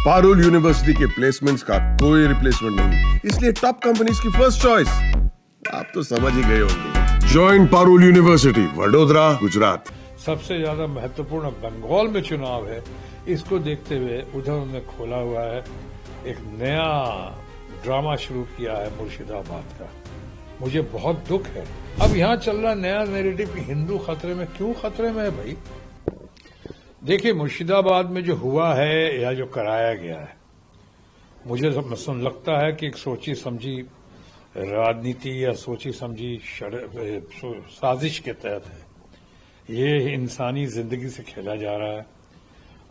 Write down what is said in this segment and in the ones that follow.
Parul university के placements का कोई रिप्लेसमेंट नहीं, इसलिए टॉप कंपनीज की फर्स्ट चॉइस। आप तो समझ ही गए होंगे। Join Parul university, Vadodara, Gujarat. सबसे ज्यादा महत्वपूर्ण बंगाल में चुनाव है, इसको देखते हुए उधर उन्होंने खोला हुआ है, एक नया ड्रामा शुरू किया है मुर्शिदाबाद का। मुझे बहुत दुख है। अब यहां चल रहा नया नैरेटिव कि हिंदू खतरे में। क्यों खतरे में है भाई? देखिए, मुर्शिदाबाद में जो हुआ है या जो कराया गया है, मुझे लगता है कि एक सोची समझी राजनीति या सोची समझी साजिश के तहत है। ये इंसानी जिंदगी से खेला जा रहा है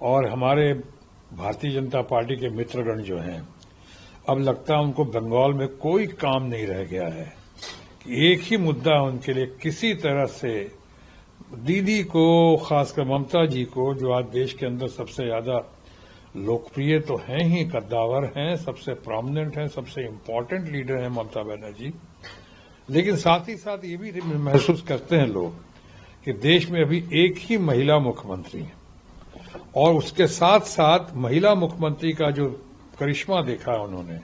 और हमारे भारतीय जनता पार्टी के मित्रगण जो हैं, अब लगता है उनको बंगाल में कोई काम नहीं रह गया है कि एक ही मुद्दा उनके लिए किसी तरह से दीदी को, खासकर ममता जी को, जो आज देश के अंदर सबसे ज्यादा लोकप्रिय तो हैं ही, कद्दावर हैं, सबसे प्रोमिनेंट हैं, सबसे इम्पोर्टेंट लीडर हैं ममता बनर्जी, लेकिन साथ ही साथ ये भी महसूस करते हैं लोग कि देश में अभी एक ही महिला मुख्यमंत्री है और उसके साथ साथ महिला मुख्यमंत्री का जो करिश्मा देखा है उन्होंने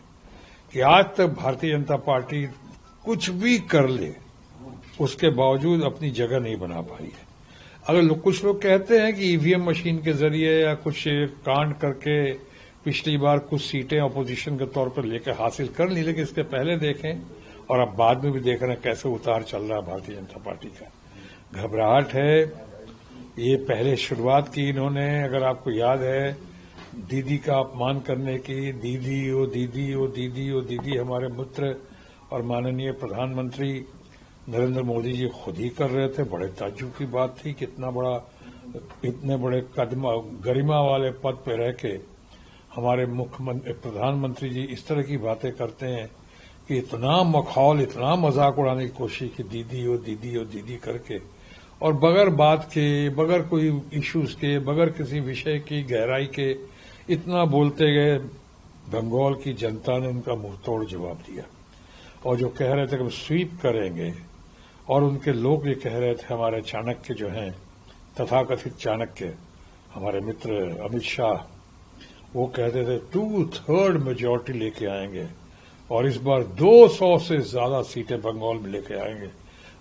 कि आज तक भारतीय जनता पार्टी कुछ भी कर ले उसके बावजूद अपनी जगह नहीं बना पाई है। अगर कुछ लोग कहते हैं कि ईवीएम मशीन के जरिए या कुछ कांड करके पिछली बार कुछ सीटें अपोजिशन के तौर पर लेकर हासिल कर ली, लेकिन इसके पहले देखें और अब बाद में भी देख रहे हैं कैसे उतार चल रहा है भारतीय जनता पार्टी का। घबराहट है। ये पहले शुरुआत की इन्होंने, अगर आपको याद है, दीदी का अपमान करने की, दीदी ओ दीदी ओ दीदी ओ दीदी, हमारे मित्र और माननीय प्रधानमंत्री नरेंद्र मोदी जी खुद ही कर रहे थे। बड़े ताज्जुब की बात थी कि इतने बड़े गरिमा वाले पद पे रह के हमारे प्रधानमंत्री जी इस तरह की बातें करते हैं कि इतना मखौल, इतना मजाक उड़ाने की कोशिश की दीदी ओ दीदी ओ दीदी करके, और बगैर बात के, बगैर कोई इश्यूज के, बगैर किसी विषय की गहराई के इतना बोलते गए। बंगाल की जनता ने उनका मुंहतोड़ जवाब दिया और जो कह रहे थे कि स्वीप करेंगे, और उनके लोग ये कह रहे थे, हमारे चाणक्य जो हैं, तथाकथित चाणक्य, हमारे मित्र अमित शाह, वो कहते थे 2/3 मेजोरिटी लेके आएंगे और इस बार 200 से ज्यादा सीटें बंगाल में लेके आएंगे।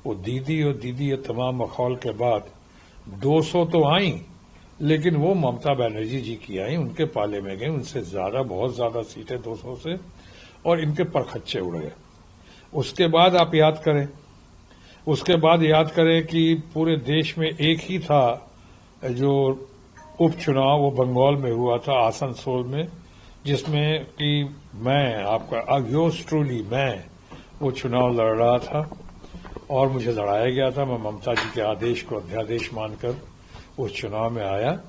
वो दीदी और दीदी ये तमाम मखौल के बाद 200 तो आई, लेकिन वो ममता बनर्जी जी की आई, उनके पाले में गई, उनसे ज्यादा, बहुत ज्यादा सीटें 200 से, और इनके परखच्चे उड़ गए। उसके बाद आप याद करें, कि पूरे देश में एक ही था जो उपचुनाव, वो बंगाल में हुआ था, आसनसोल में, जिसमें कि मैं, आपका योर्स ट्रूली, मैं वो चुनाव लड़ रहा था और मुझे लड़ाया गया था। मैं ममता जी के आदेश को अध्यादेश मानकर उस चुनाव में आया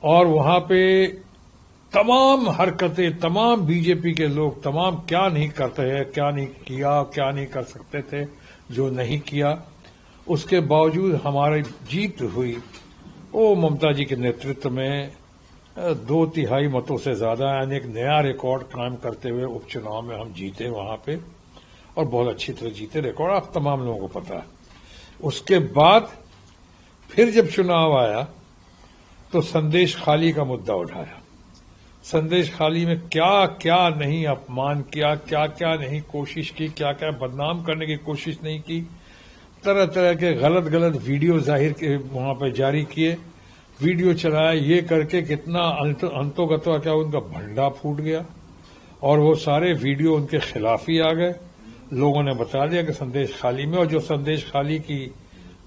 और वहां पे तमाम हरकतें, तमाम बीजेपी के लोग, तमाम क्या नहीं करते हैं, क्या नहीं किया, क्या नहीं कर सकते थे, जो नहीं किया, उसके बावजूद हमारी जीत हुई। वो ममता जी के नेतृत्व में 2/3 मतों से ज्यादा, यानी एक नया रिकॉर्ड कायम करते हुए उपचुनाव में हम जीते वहां पे, और बहुत अच्छी तरह जीते। रिकॉर्ड आप तमाम लोगों को पता है। उसके बाद फिर जब चुनाव आया तो संदेश खाली का मुद्दा उठाया। संदेश खाली में क्या क्या नहीं अपमान किया, क्या क्या नहीं कोशिश की, क्या क्या बदनाम करने की कोशिश नहीं की, तरह तरह के गलत वीडियो जाहिर के वहां पर जारी किए, वीडियो चलाया, ये करके कितना अंतोगत्वा क्या उनका भंडा फूट गया और वो सारे वीडियो उनके खिलाफ ही आ गए। लोगों ने बता दिया कि संदेश खाली में, और जो संदेश खाली की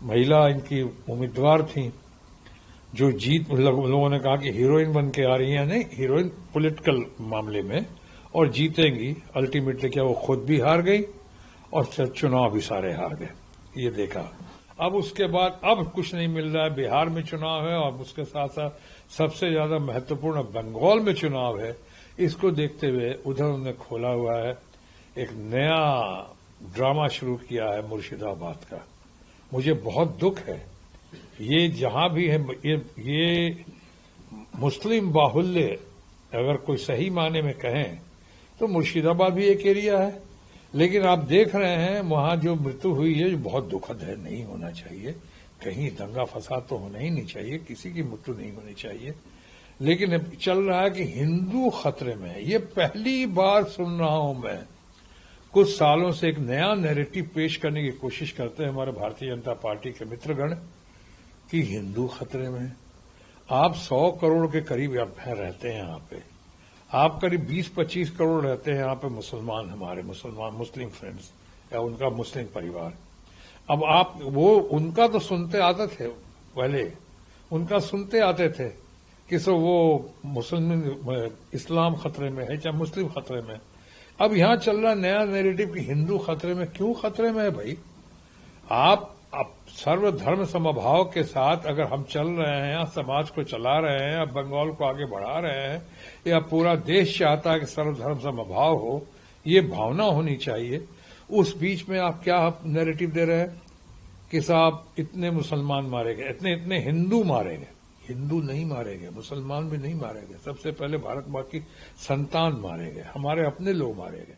महिला इनकी उम्मीदवार थी, जो जीत, लोगों ने कहा कि हीरोइन बन के आ रही है, नहीं, हीरोइन पॉलिटिकल मामले में, और जीतेंगी। अल्टीमेटली क्या वो खुद भी हार गई और चुनाव भी सारे हार गए। ये देखा। अब उसके बाद अब कुछ नहीं मिल रहा है। बिहार में चुनाव है और उसके साथ साथ सबसे ज्यादा महत्वपूर्ण बंगाल में चुनाव है। इसको देखते हुए उधर उन्होंने खोला हुआ है, एक नया ड्रामा शुरू किया है मुर्शिदाबाद का। मुझे बहुत दुख है। ये जहां भी है, ये मुस्लिम बाहुल्य, अगर कोई सही माने में कहें तो मुर्शिदाबाद भी एक एरिया है, लेकिन आप देख रहे हैं वहां जो मृत्यु हुई है, जो बहुत दुखद है, नहीं होना चाहिए। कहीं दंगा फसाद तो होना ही नहीं चाहिए, किसी की मृत्यु नहीं होनी चाहिए। लेकिन अब चल रहा है कि हिंदू खतरे में है। ये पहली बार सुन रहा हूं मैं। कुछ सालों से एक नया नैरेटिव पेश करने की कोशिश करते हैं हमारे भारतीय जनता पार्टी के मित्रगण कि हिंदू खतरे में है। आप 100 करोड़ के करीब रहते हैं यहाँ पे, आप करीब 20-25 करोड़ रहते हैं यहाँ पे मुसलमान, हमारे मुस्लिम फ्रेंड्स या उनका मुस्लिम परिवार। अब आप वो उनका तो सुनते आते थे, पहले उनका सुनते आते थे कि सो वो मुस्लिम इस्लाम खतरे में है चाहे मुस्लिम खतरे में। अब यहां चल रहा नया नैरेटिव कि हिंदू खतरे में। क्यों खतरे में है भाई? आप सर्वधर्म समभाव के साथ अगर हम चल रहे हैं, समाज को चला रहे हैं, बंगाल को आगे बढ़ा रहे हैं, या पूरा देश चाहता है कि सर्वधर्म समभाव हो, ये भावना होनी चाहिए। उस बीच में आप क्या नैरेटिव दे रहे हैं कि साहब इतने मुसलमान मारे गए, इतने हिंदू मारे गए। हिंदू नहीं मारे गए, मुसलमान भी नहीं मारे गए, सबसे पहले भारत मां की संतान मारे गए, हमारे अपने लोग मारे गए।